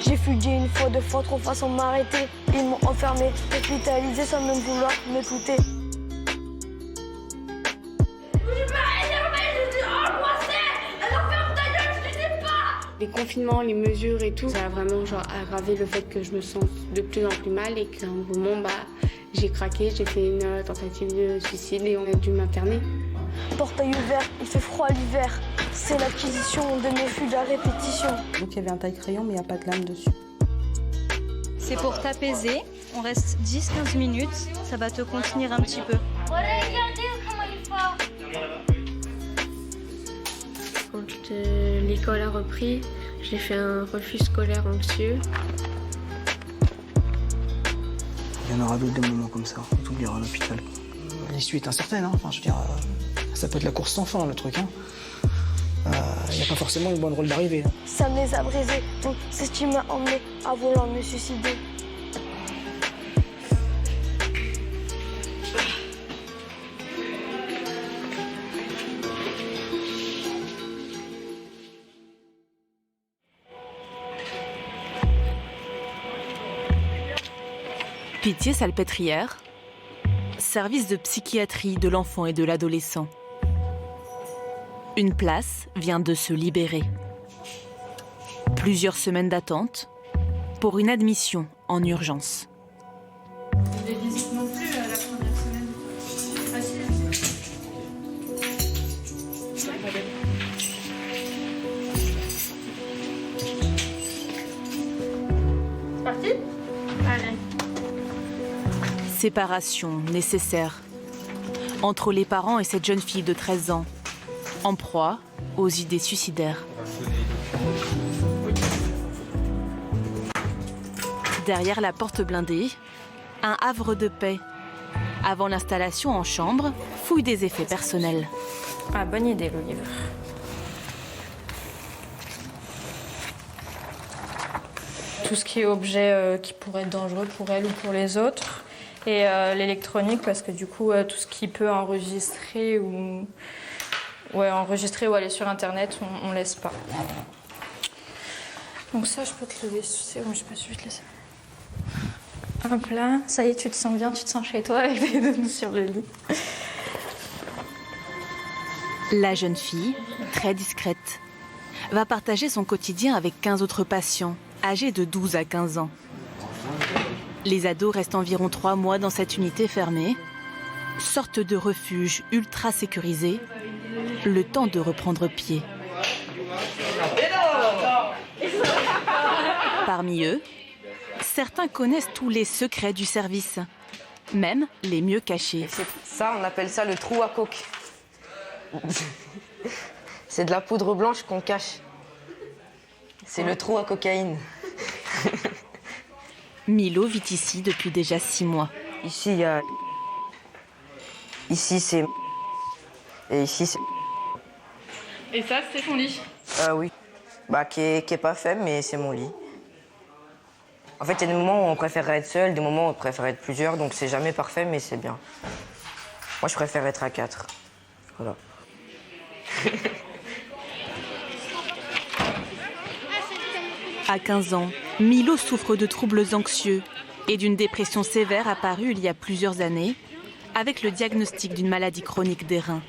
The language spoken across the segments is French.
J'ai fugué une fois, 2 fois, 3 fois sans m'arrêter. Ils m'ont enfermé, hospitalisé sans même vouloir m'écouter. Les confinements, les mesures et tout, ça a vraiment aggravé le fait que je me sens de plus en plus mal et qu'à un moment, j'ai craqué, j'ai fait une tentative de suicide et on a dû m'interner. Portail ouvert, il fait froid l'hiver. C'est l'acquisition de mes fugues à répétition. Donc il y avait un taille-crayon, mais il n'y a pas de lame dessus. C'est pour t'apaiser. On reste 10-15 minutes. Ça va te contenir un petit peu. Quand l'école a repris, j'ai fait un refus scolaire anxieux. Il y en aura d'autres des moments comme ça, on t'oubliera à l'hôpital. L'issue est incertaine, hein. Enfin, je veux dire, ça peut être la course sans fin, le truc. Il n'y a pas forcément une bonne rôle d'arrivée. Ça me les a brisés, donc c'est ce qui m'a emmené à vouloir me suicider. Pitié-Salpêtrière, service de psychiatrie de l'enfant et de l'adolescent. Une place vient de se libérer. Plusieurs semaines d'attente pour une admission en urgence. Les visites non plus la première semaine. C'est parti ? Allez. Séparation nécessaire entre les parents et cette jeune fille de 13 ans, en proie aux idées suicidaires. Derrière la porte blindée, un havre de paix. Avant l'installation en chambre, fouille des effets personnels. Ah, bonne idée, le livre. Tout ce qui est objet qui pourrait être dangereux pour elle ou pour les autres. Et l'électronique, parce que du coup, tout ce qui peut enregistrer ou aller sur Internet, on laisse pas. Donc ça, je peux te le laisser. Bon, je sais pas si je vais te laisser. Hop là, ça y est, tu te sens bien, tu te sens chez toi avec les deux sur le lit. La jeune fille, très discrète, va partager son quotidien avec 15 autres patients, âgés de 12 à 15 ans. Les ados restent environ 3 mois dans cette unité fermée, sorte de refuge ultra sécurisé, le temps de reprendre pied. Parmi eux, certains connaissent tous les secrets du service, même les mieux cachés. Ça, on appelle ça le trou à coke. C'est de la poudre blanche qu'on cache. C'est le trou à cocaïne. Milo vit ici depuis déjà 6 mois. Ici, il y a... Ici, c'est... Et ici, c'est... Et ça, c'est ton lit? Oui. Qui est pas faible, mais c'est mon lit. En fait, il y a des moments où on préférerait être seul, des moments où on préférerait être plusieurs, donc c'est jamais parfait, mais c'est bien. Moi, je préfère être à 4. Voilà. À 15 ans, Milo souffre de troubles anxieux et d'une dépression sévère apparue il y a plusieurs années, avec le diagnostic d'une maladie chronique des reins.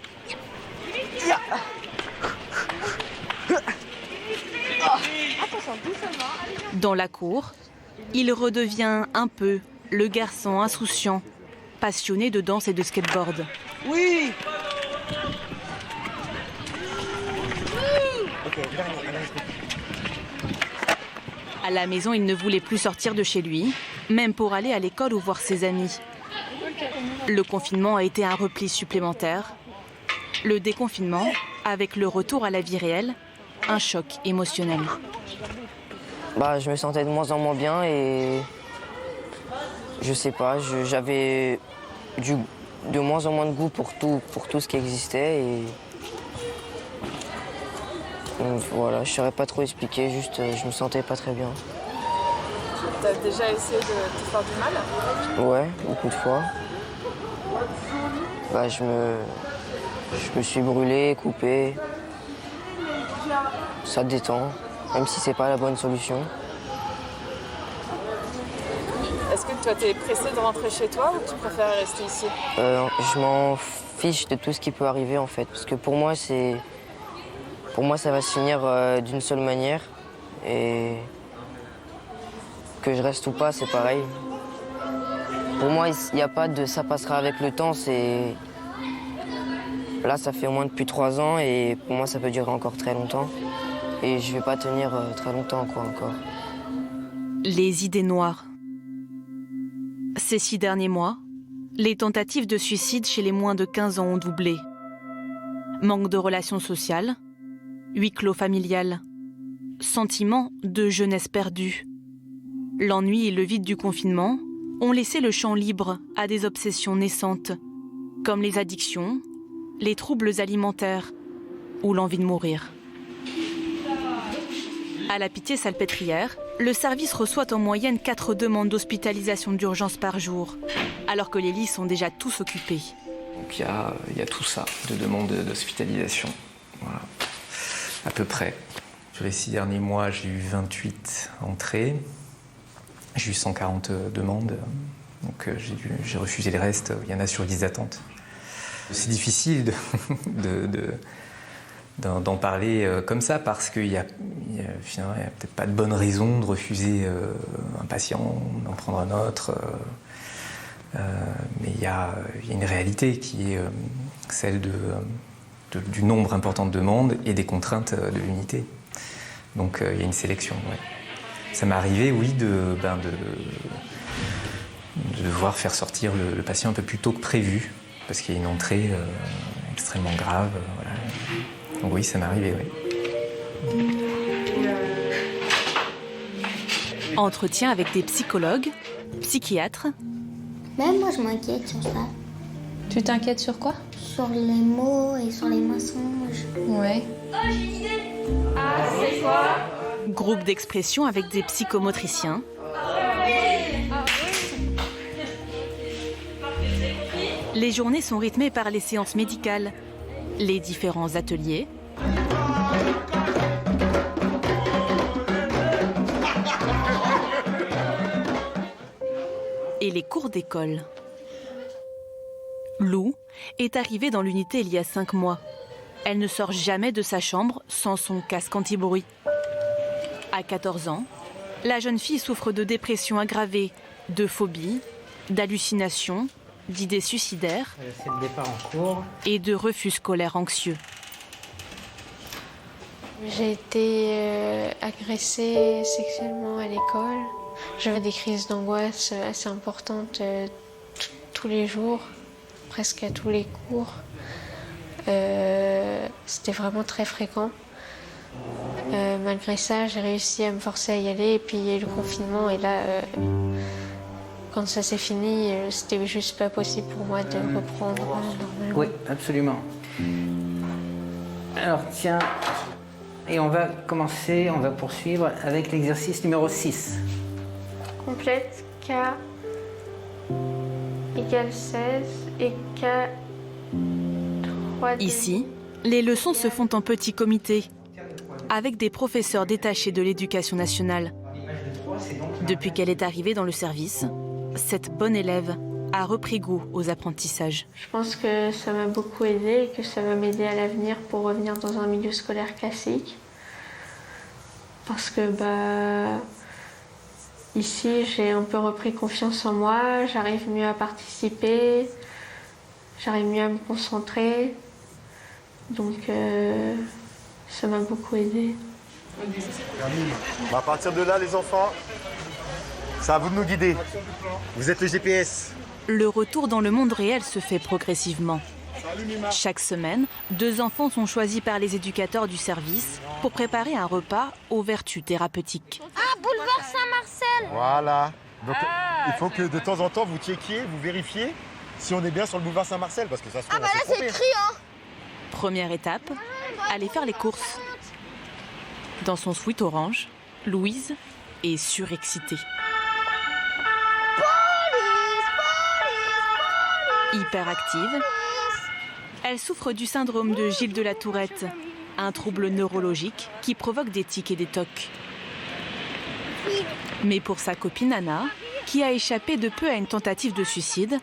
Dans la cour, il redevient un peu le garçon insouciant, passionné de danse et de skateboard. Oui. À la maison, il ne voulait plus sortir de chez lui, même pour aller à l'école ou voir ses amis. Le confinement a été un repli supplémentaire. Le déconfinement, avec le retour à la vie réelle, un choc émotionnel. Je me sentais de moins en moins bien et je sais pas, j'avais de moins en moins de goût pour tout ce qui existait et voilà, je saurais pas trop expliquer, juste je me sentais pas très bien. T'as déjà essayé de te faire du mal? Ouais, beaucoup de fois. Je me suis brûlé, coupé. Ça détend, même si c'est pas la bonne solution. Est-ce que toi, t'es pressé de rentrer chez toi ou tu préfères rester ici? Je m'en fiche de tout ce qui peut arriver en fait, parce que pour moi, ça va se finir d'une seule manière. Et que je reste ou pas, c'est pareil. Pour moi, il n'y a pas de ça passera avec le temps. Là, ça fait au moins depuis 3 ans et pour moi, ça peut durer encore très longtemps. Et je ne vais pas tenir très longtemps, quoi, encore. Les idées noires. Ces 6 derniers mois, les tentatives de suicide chez les moins de 15 ans ont doublé. Manque de relations sociales, huis clos familial, sentiment de jeunesse perdue. L'ennui et le vide du confinement ont laissé le champ libre à des obsessions naissantes, comme les addictions, les troubles alimentaires ou l'envie de mourir. À la Pitié-Salpêtrière, le service reçoit en moyenne 4 demandes d'hospitalisation d'urgence par jour, alors que les lits sont déjà tous occupés. Donc il y a tout ça, de demandes d'hospitalisation, voilà, à peu près. Sur les 6 derniers mois, j'ai eu 28 entrées, j'ai eu 140 demandes, donc j'ai refusé le reste, il y en a sur liste d'attente. C'est difficile d'en parler comme ça parce qu'il y a peut-être pas de bonne raison de refuser un patient, d'en prendre un autre. Mais il y a une réalité qui est celle du nombre important de demandes et des contraintes de l'unité. Donc il y a une sélection. Ouais. Ça m'est arrivé, oui, de devoir faire sortir le patient un peu plus tôt que prévu parce qu'il y a une entrée extrêmement grave. Voilà. Donc oui, ça m'est arrivé, oui. Entretien avec des psychologues, psychiatres. Même moi, je m'inquiète sur ça. Tu t'inquiètes sur quoi? Sur les mots et sur les mensonges. Ouais. Oh, j'ai une idée. Ah, c'est quoi? Groupe d'expression avec des psychomotriciens. Les journées sont rythmées par les séances médicales, les différents ateliers et les cours d'école. Lou est arrivée dans l'unité il y a 5 mois. Elle ne sort jamais de sa chambre sans son casque anti-bruit. À 14 ans, la jeune fille souffre de dépression aggravée, de phobie, d'hallucinations, d'idées suicidaires C'est le départ en cours. Et de refus scolaire anxieux. J'ai été agressée sexuellement à l'école. J'avais des crises d'angoisse assez importantes tous les jours, presque à tous les cours. C'était vraiment très fréquent. Malgré ça, j'ai réussi à me forcer à y aller. Et puis il y a eu le confinement et là, quand ça s'est fini, c'était juste pas possible pour moi de reprendre normalement. Oui, absolument. Alors tiens, et on va poursuivre avec l'exercice numéro 6. Complète K égale 16 et K 3. Ici, les leçons se font en petit comité, avec des professeurs détachés de l'éducation nationale. Depuis qu'elle est arrivée dans le service, cette bonne élève a repris goût aux apprentissages. Je pense que ça m'a beaucoup aidée et que ça va m'aider à l'avenir pour revenir dans un milieu scolaire classique. Parce que ici, j'ai un peu repris confiance en moi, j'arrive mieux à participer, j'arrive mieux à me concentrer. Donc ça m'a beaucoup aidée. À partir de là, les enfants, c'est à vous de nous guider. Vous êtes le GPS. Le retour dans le monde réel se fait progressivement. Chaque semaine, 2 enfants sont choisis par les éducateurs du service pour préparer un repas aux vertus thérapeutiques. Ah, boulevard Saint-Marcel. Voilà. Donc il faut que de temps en temps, vous checkiez, vous vérifiez si on est bien sur le boulevard Saint-Marcel, parce que ça se trouve, Ah bah là, c'est écrit, hein. Première étape, aller faire les courses. Dans son sweat orange, Louise est surexcitée. Hyperactive, elle souffre du syndrome de Gilles de la Tourette, un trouble neurologique qui provoque des tics et des tocs. Mais pour sa copine Anna, qui a échappé de peu à une tentative de suicide,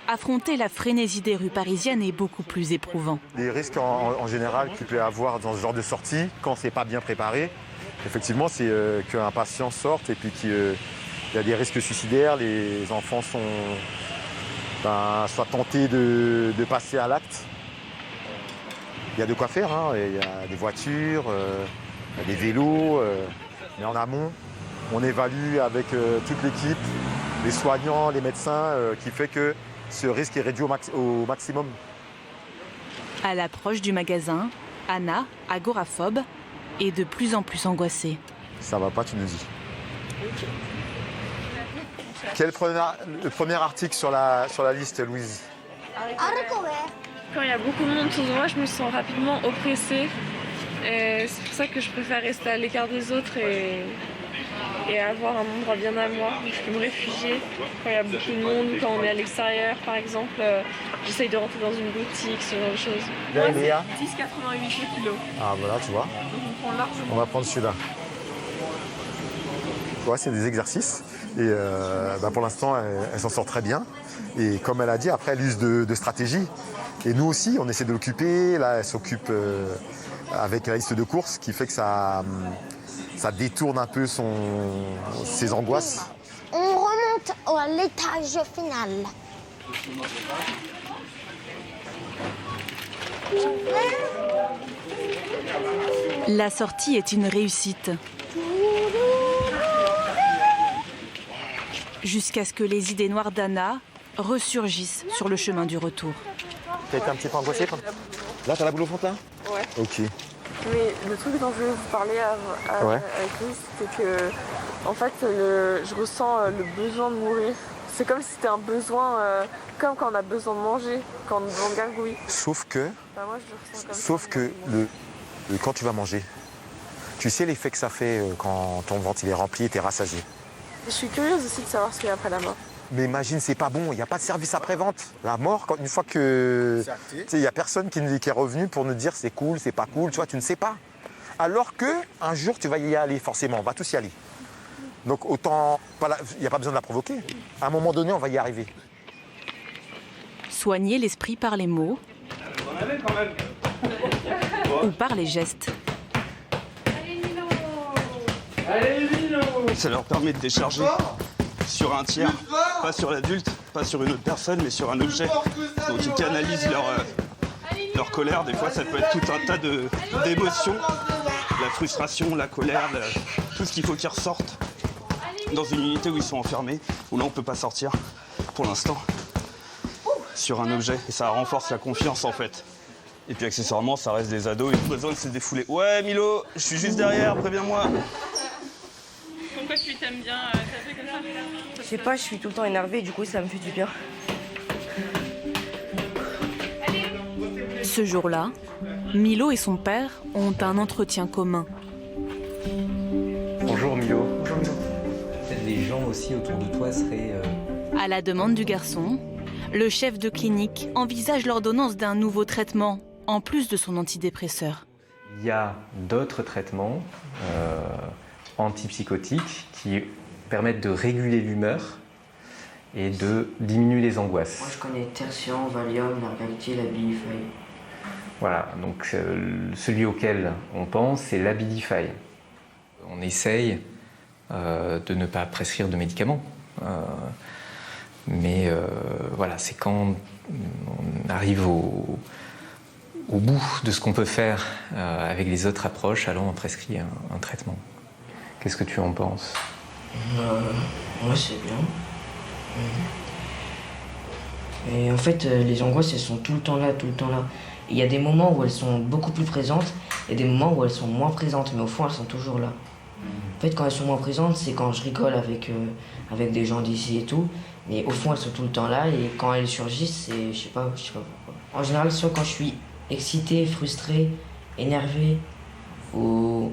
affronter la frénésie des rues parisiennes est beaucoup plus éprouvant. Les risques en général qu'il peut y avoir dans ce genre de sortie, quand c'est pas bien préparé, effectivement, c'est qu'un patient sorte et puis qu'il y a des risques suicidaires. Les enfants sont soit tentés de passer à l'acte. Il y a de quoi faire, hein. Il y a des voitures, il y a des vélos, mais en amont, on évalue avec toute l'équipe, les soignants, les médecins, qui fait que ce risque est réduit au maximum. À l'approche du magasin, Anna, agoraphobe, est de plus en plus angoissée. Ça va pas, tu nous dis. Quel est le premier article sur la liste, Louise? Quand il y a beaucoup de monde autour de moi, je me sens rapidement oppressée. Et c'est pour ça que je préfère rester à l'écart des autres et avoir un endroit bien à moi où je peux me réfugier. Quand il y a beaucoup de monde, quand on est à l'extérieur par exemple, j'essaye de rentrer dans une boutique, ce genre de choses. Moi, c'est 10,88 le kilo. Ah voilà, tu vois. On va prendre celui-là. Ouais, c'est des exercices et pour l'instant, elle s'en sort très bien. Et comme elle a dit, après, elle use de stratégie. Et nous aussi, on essaie de l'occuper. Là, elle s'occupe avec la liste de courses, qui fait que ça détourne un peu ses angoisses. On remonte à l'étage final. La sortie est une réussite. Jusqu'à ce que les idées noires d'Anna ressurgissent sur le chemin du retour. T'as été un petit peu angoissée quand même? Là, t'as la boule au ventre là? Ouais. Ok. Mais le truc dont je voulais vous parler avec lui, c'était que en fait, je ressens le besoin de mourir. C'est comme si c'était un besoin, comme quand on a besoin de manger, quand on gargouille. Sauf que, Moi, je le ressens comme ça. quand tu vas manger, tu sais l'effet que ça fait quand ton ventre il est rempli et t'es rassasié. Je suis curieuse aussi de savoir ce qu'il y a après la mort. Mais imagine, c'est pas bon, il n'y a pas de service après-vente. La mort, une fois que... Il n'y a personne qui est revenu pour nous dire c'est cool, c'est pas cool, tu vois, tu ne sais pas. Alors qu'un jour, tu vas y aller forcément, on va tous y aller. Donc autant... Il n'y a pas besoin de la provoquer. À un moment donné, on va y arriver. Soigner l'esprit par les mots ou par les gestes. Ça leur permet de décharger sur un tiers, pas sur l'adulte, pas sur une autre personne, mais sur un objet. Donc ils canalisent leur colère. Des fois, ça peut être tout un tas d'émotions. La frustration, la colère, tout ce qu'il faut qu'ils ressortent dans une unité où ils sont enfermés, où là on peut pas sortir pour l'instant, sur un objet. Et ça renforce la confiance en fait. Et puis accessoirement, ça reste des ados, ils ont besoin de se défouler. Ouais Milo, je suis juste derrière, préviens-moi. Pourquoi tu t'aimes bien taper comme ça? Je sais pas, je suis tout le temps énervée et du coup ça me fait du bien. Ce jour-là, Milo et son père ont un entretien commun. Bonjour Milo. Bonjour Milo. Peut-être les gens aussi autour de toi seraient... À la demande du garçon, le chef de clinique envisage l'ordonnance d'un nouveau traitement, en plus de son antidépresseur. Il y a d'autres traitements antipsychotiques qui permettent de réguler l'humeur et de diminuer les angoisses. Moi je connais Tertian, Valium, Nargalti, l'Abilify. Voilà, donc celui auquel on pense, c'est l'Abilify. On essaye de ne pas prescrire de médicaments. Mais voilà, c'est quand on arrive au bout de ce qu'on peut faire avec les autres approches, alors on prescrit un traitement. Qu'est-ce que tu en penses? Moi c'est bien. Et en fait, les angoisses, elles sont tout le temps là, tout le temps là. Il y a des moments où elles sont beaucoup plus présentes, et des moments où elles sont moins présentes, mais au fond, elles sont toujours là. En fait, quand elles sont moins présentes, c'est quand je rigole avec des gens d'ici et tout, mais au fond, elles sont tout le temps là, et quand elles surgissent, c'est, je sais pas pourquoi. En général, soit quand je suis excitée, frustrée, énervée, ou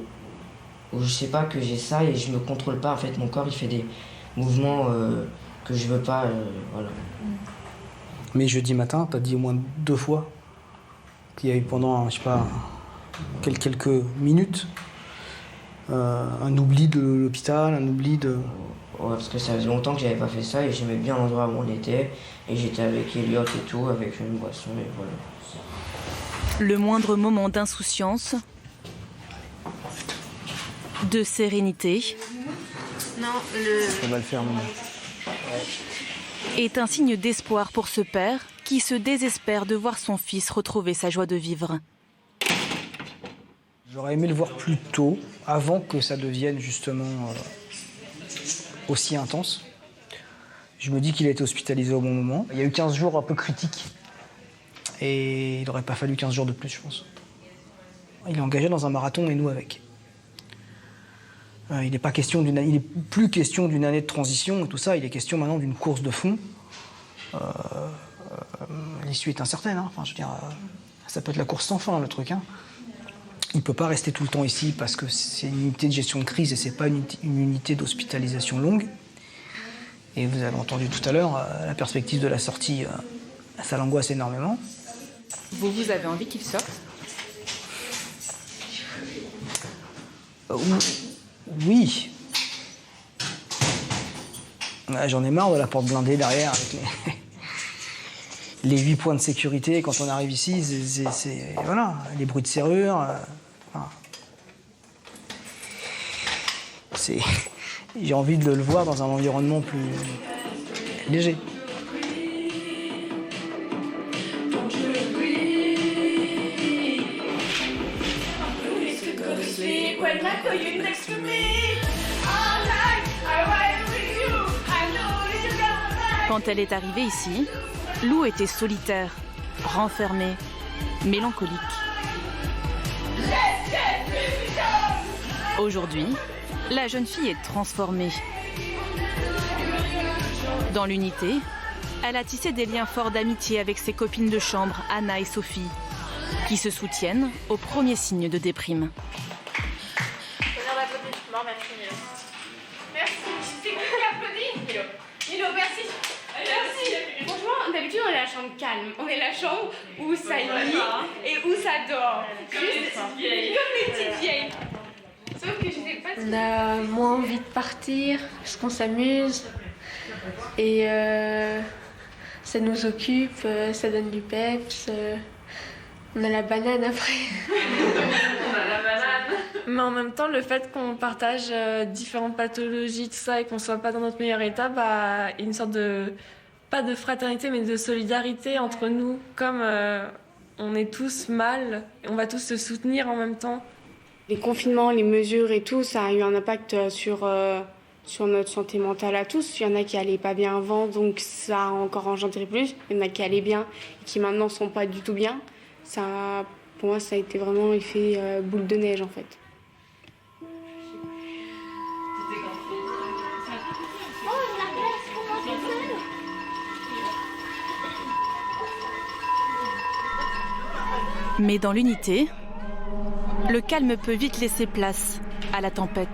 je sais pas que j'ai ça et je me contrôle pas, en fait, mon corps, il fait des mouvements que je veux pas, voilà. Mais jeudi matin, t'as dit au moins 2 fois qu'il y a eu pendant, je sais pas, quelques minutes, Un oubli de l'hôpital, un oubli de... Ouais, parce que ça faisait longtemps que j'avais pas fait ça et j'aimais bien l'endroit où on était. Et j'étais avec Elliot et tout, avec une boisson et voilà. Le moindre moment d'insouciance, de sérénité, Ça va le faire, maman. est un signe d'espoir pour ce père qui se désespère de voir son fils retrouver sa joie de vivre. J'aurais aimé le voir plus tôt, avant que ça devienne justement aussi intense. Je me dis qu'il a été hospitalisé au bon moment. Il y a eu 15 jours un peu critiques. Et il n'aurait pas fallu 15 jours de plus, je pense. Il est engagé dans un marathon et nous avec. Il n'est plus question d'une année de transition et tout ça. Il est question maintenant d'une course de fond. L'issue est incertaine. Hein. Enfin, je veux dire, ça peut être la course sans fin, le truc. Hein. Il ne peut pas rester tout le temps ici parce que c'est une unité de gestion de crise et ce n'est pas une unité d'hospitalisation longue. Et vous avez entendu tout à l'heure, la perspective de la sortie, ça l'angoisse énormément. Vous avez envie qu'il sorte? Oui. J'en ai marre de la porte blindée derrière avec les 8 points de sécurité. Quand on arrive ici, c'est voilà, les bruits de serrure. J'ai envie de le voir dans un environnement plus léger. Quand elle est arrivée ici, Lou était solitaire, renfermée, mélancolique. Aujourd'hui, la jeune fille est transformée. Dans l'unité, elle a tissé des liens forts d'amitié avec ses copines de chambre, Anna et Sophie, qui se soutiennent aux premiers signes de déprime. Merci. C'est qui applaudit? Milo, merci. Merci. Franchement, d'habitude, on est la chambre calme. On est la chambre où ça lit et où ça dort. Comme les petites vieilles. Sauf que je sais pas si... On a moins envie de partir parce qu'on s'amuse. Et ça nous occupe, ça donne du peps. On a la banane après. On a la banane. Mais en même temps, le fait qu'on partage différentes pathologies, tout ça, et qu'on soit pas dans notre meilleur état, bah, il y a une sorte de, pas de fraternité, mais de solidarité entre nous. Comme on est tous mal, on va tous se soutenir en même temps. Les confinements, les mesures et tout, ça a eu un impact sur notre santé mentale à tous. Il y en a qui allaient pas bien avant, donc ça a encore engendré plus. Il y en a qui allaient bien et qui maintenant sont pas du tout bien. Ça, pour moi, ça a été vraiment effet boule de neige en fait. Mais dans l'unité, le calme peut vite laisser place à la tempête.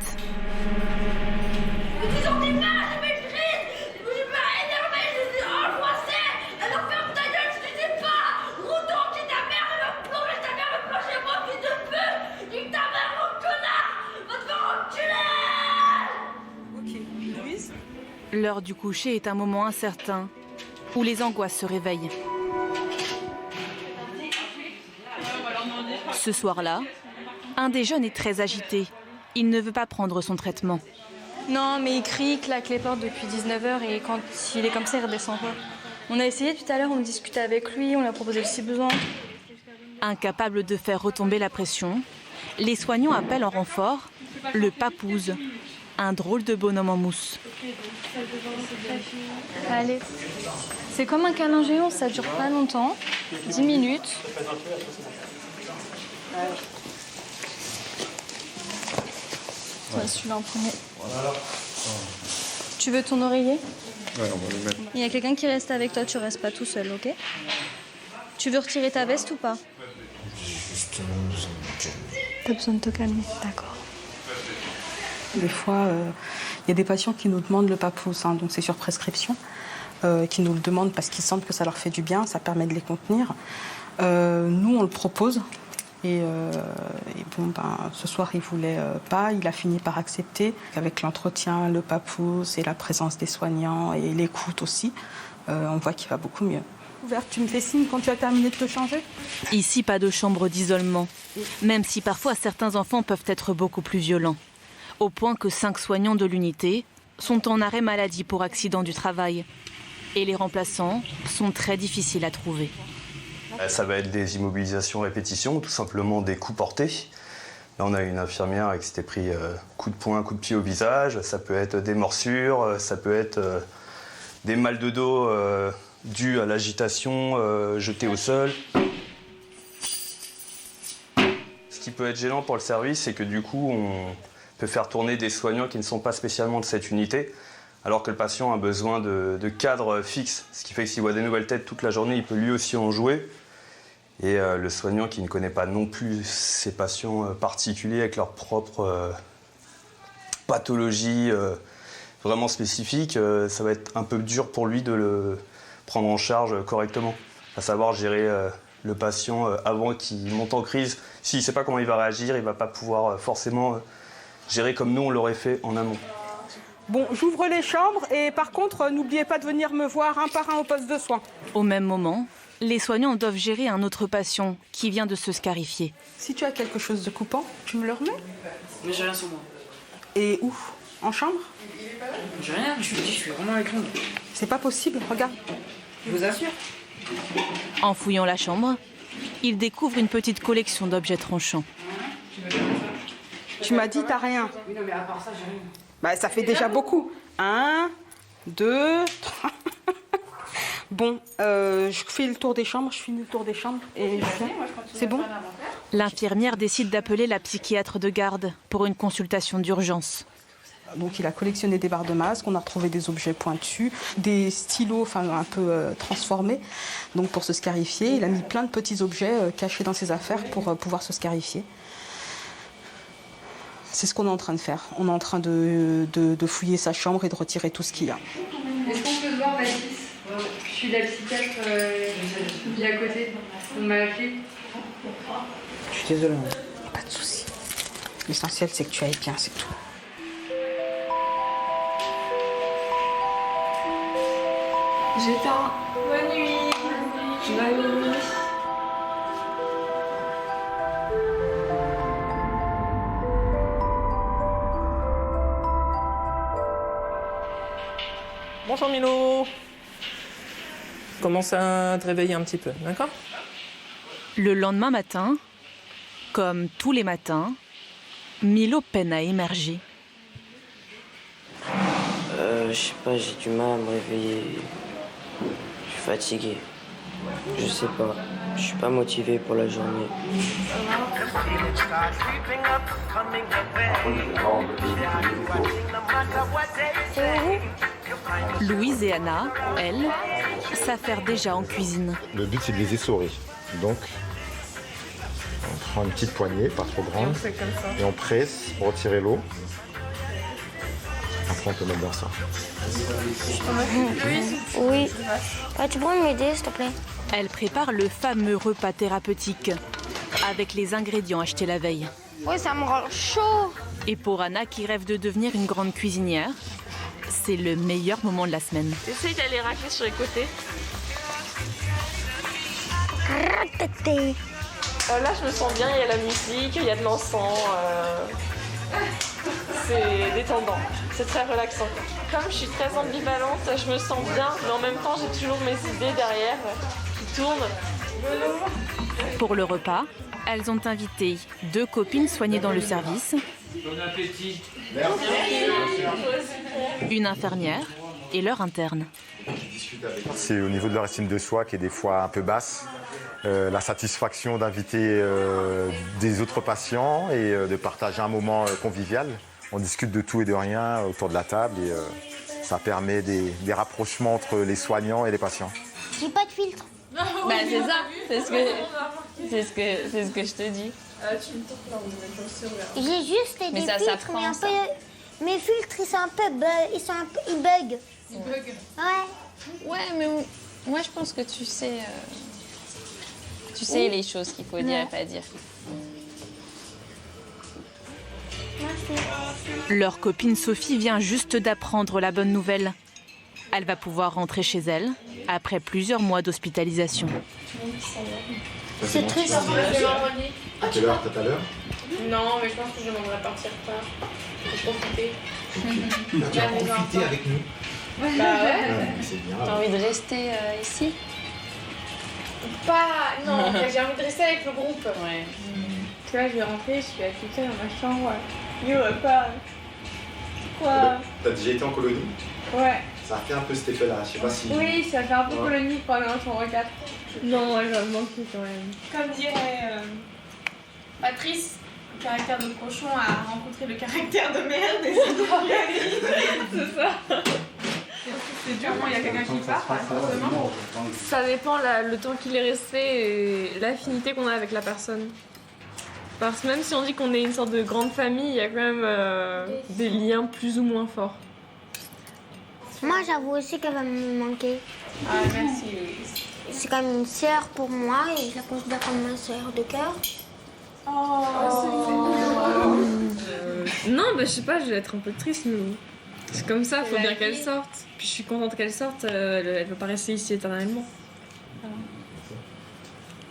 Ils ont des mains, je m'écris, je suis pas énervé, je suis angoissé. Alors ferme ta gueule, je te dis pas. Roudon, qui ta mère me plonge, ta mère me plonge chez moi, fils de peu. Nique ta mère, mon connard. Va te faire enculer. Ok, Louise. L'heure du coucher est un moment incertain où les angoisses se réveillent. Ce soir-là, un des jeunes est très agité. Il ne veut pas prendre son traitement. Non, mais il crie, il claque les portes depuis 19h et quand il est comme ça, il redescend pas. On a essayé tout à l'heure, on discutait avec lui, on lui a proposé le si besoin. Incapable de faire retomber la pression, les soignants appellent en renfort le papouze, un drôle de bonhomme en mousse. Allez, c'est comme un câlin géant, ça dure pas longtemps, 10 minutes. Ouais, celui-là en premier. Tu veux ton oreiller? Ouais, on va le mettre. Il y a quelqu'un qui reste avec toi, tu restes pas tout seul, ok? Tu veux retirer ta veste ou pas? T'as besoin de te calmer, d'accord. Des fois, il y a des patients qui nous demandent le papouze, hein, donc c'est sur prescription, qui nous le demandent parce qu'ils sentent que ça leur fait du bien, ça permet de les contenir. Nous, on le propose Et bon, ce soir, il voulait pas. Il a fini par accepter. Avec l'entretien, le papouse et la présence des soignants et l'écoute aussi, on voit qu'il va beaucoup mieux. Ouverte, tu me fais signe quand tu as terminé de te changer? Ici, pas de chambre d'isolement, même si parfois certains enfants peuvent être beaucoup plus violents. Au point que 5 soignants de l'unité sont en arrêt maladie pour accident du travail. Et les remplaçants sont très difficiles à trouver. Ça va être des immobilisations répétitions, tout simplement des coups portés. Là, on a une infirmière qui s'était pris coup de poing, coup de pied au visage. Ça peut être des morsures, ça peut être des mal de dos dus à l'agitation, jetés au sol. Ce qui peut être gênant pour le service, c'est que du coup, on peut faire tourner des soignants qui ne sont pas spécialement de cette unité, alors que le patient a besoin de cadres fixes. Ce qui fait que s'il voit des nouvelles têtes toute la journée, il peut lui aussi en jouer. Et le soignant qui ne connaît pas non plus ces patients particuliers avec leur propre pathologie vraiment spécifique, ça va être un peu dur pour lui de le prendre en charge correctement. À savoir gérer le patient avant qu'il monte en crise. S'il ne sait pas comment il va réagir, il ne va pas pouvoir forcément gérer comme nous on l'aurait fait en amont. Bon, j'ouvre les chambres et par contre, n'oubliez pas de venir me voir un par un au poste de soins. Au même moment, les soignants doivent gérer un autre patient qui vient de se scarifier. Si tu as quelque chose de coupant, tu me le remets? Mais j'ai rien sur moi. Et où? En chambre? J'ai rien, je suis vraiment avec lui. C'est pas possible, regarde. Je vous assure. En fouillant la chambre, ils découvrent une petite collection d'objets tranchants. Tu m'as dit t'as rien. Oui, non, mais à part ça, j'ai rien. Bah, ça fait déjà beaucoup. 1, 2, 3. Bon, je fais le tour des chambres, je finis le tour des chambres et c'est bon? L'infirmière décide d'appeler la psychiatre de garde pour une consultation d'urgence. Donc il a collectionné des barres de masque, on a retrouvé des objets pointus, des stylos un peu transformés. Donc pour se scarifier, il a mis plein de petits objets cachés dans ses affaires pour pouvoir se scarifier. C'est ce qu'on est en train de faire. On est en train de fouiller sa chambre et de retirer tout ce qu'il y a. Est-ce qu'on peut se voir, Mathis? Je suis la psychiatre qui vit à côté. On m'a appelé. Je suis désolé. Pas de souci. L'essentiel, c'est que tu ailles bien, c'est tout. J'éteins. Bonne nuit. Bonne nuit. Bonjour Milo. Commence à te réveiller un petit peu, d'accord? Le lendemain matin, comme tous les matins, Milo peine à émerger. Je sais pas, j'ai du mal à me réveiller. Je suis fatigué. Je sais pas, je suis pas motivé pour la journée. Louise et Anna, elles, s'affairent déjà en cuisine. Le but, c'est de les essorer. Donc, on prend une petite poignée, pas trop grande, et on presse pour retirer l'eau. Après, on peut mettre dans ça. Oui. Tu pourrais m'aider, s'il te plaît? Elle prépare le fameux repas thérapeutique avec les ingrédients achetés la veille. Oui, ça me rend chaud. Et pour Anna qui rêve de devenir une grande cuisinière, c'est le meilleur moment de la semaine. Essaye d'aller racler sur les côtés. Là, je me sens bien, il y a la musique, il y a de l'encens. C'est détendant, c'est très relaxant. Comme je suis très ambivalente, je me sens bien, mais en même temps, j'ai toujours mes idées derrière qui tournent. Pour le repas, elles ont invité 2 copines soignées dans le service, Bon appétit. une infirmière et leur interne. C'est au niveau de leur estime de soi qui est des fois un peu basse. La satisfaction d'inviter des autres patients et de partager un moment convivial. On discute de tout et de rien autour de la table et ça permet des rapprochements entre les soignants et les patients. J'ai pas de filtre. Bah c'est ça, c'est ce que je te dis. J'ai juste des Mais ça filtres, s'apprend, mais un ça. peu... Mes filtres, ils sont un peu... Ils bug. Ouais, mais moi je pense que tu sais... Tu sais les choses qu'il faut dire et pas dire. Leur copine Sophie vient juste d'apprendre la bonne nouvelle. Elle va pouvoir rentrer chez elle après plusieurs mois d'hospitalisation. C'est triste. À quelle heure? Tout à l'heure? Non, mais je pense que je demanderai partir tard. Pour profiter. Tu vas profiter avec nous. Bah ouais. C'est bien. T'as envie de rester ici? Pas. Non, j'ai envie de rester avec le groupe. Ouais. Tu vois, je vais rentrer, je suis toute seule dans ma chambre. Il aurait pas. Quoi? T'as déjà été en colonie? Ouais. Ça a fait un peu cet effet-là, je sais pas si... Oui, ça fait un peu colonie pendant la chambre 4. Non, ouais, j'en manque quand même. Comme dirait Patrice, le caractère de cochon a rencontré le caractère de merde et c'est ça. C'est dur quand il y a quelqu'un qui part, forcément. Ça dépend le temps qu'il est resté et l'affinité qu'on a avec la personne. Parce que même si on dit qu'on est une sorte de grande famille, il y a quand même des liens plus ou moins forts. Moi, j'avoue aussi qu'elle va me manquer. Ah, merci Louise. C'est comme une sœur pour moi et je la considère comme ma sœur de cœur. Non, je sais pas, je vais être un peu triste, mais c'est comme ça, faut bien qu'elle sorte. Puis je suis contente qu'elle sorte, elle va pas rester ici éternellement.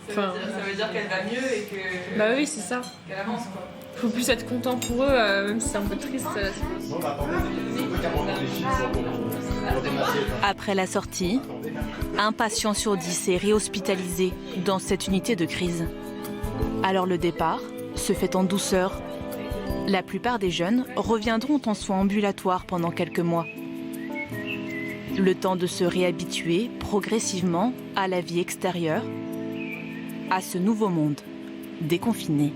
Ça veut dire qu'elle va mieux et que... Bah oui, c'est ça. Qu'elle avance, quoi. Faut plus être content pour eux, même si c'est un peu triste. Après la sortie, un patient sur 10 est réhospitalisé dans cette unité de crise. Alors le départ se fait en douceur. La plupart des jeunes reviendront en soins ambulatoires pendant quelques mois. Le temps de se réhabituer progressivement à la vie extérieure, à ce nouveau monde déconfiné.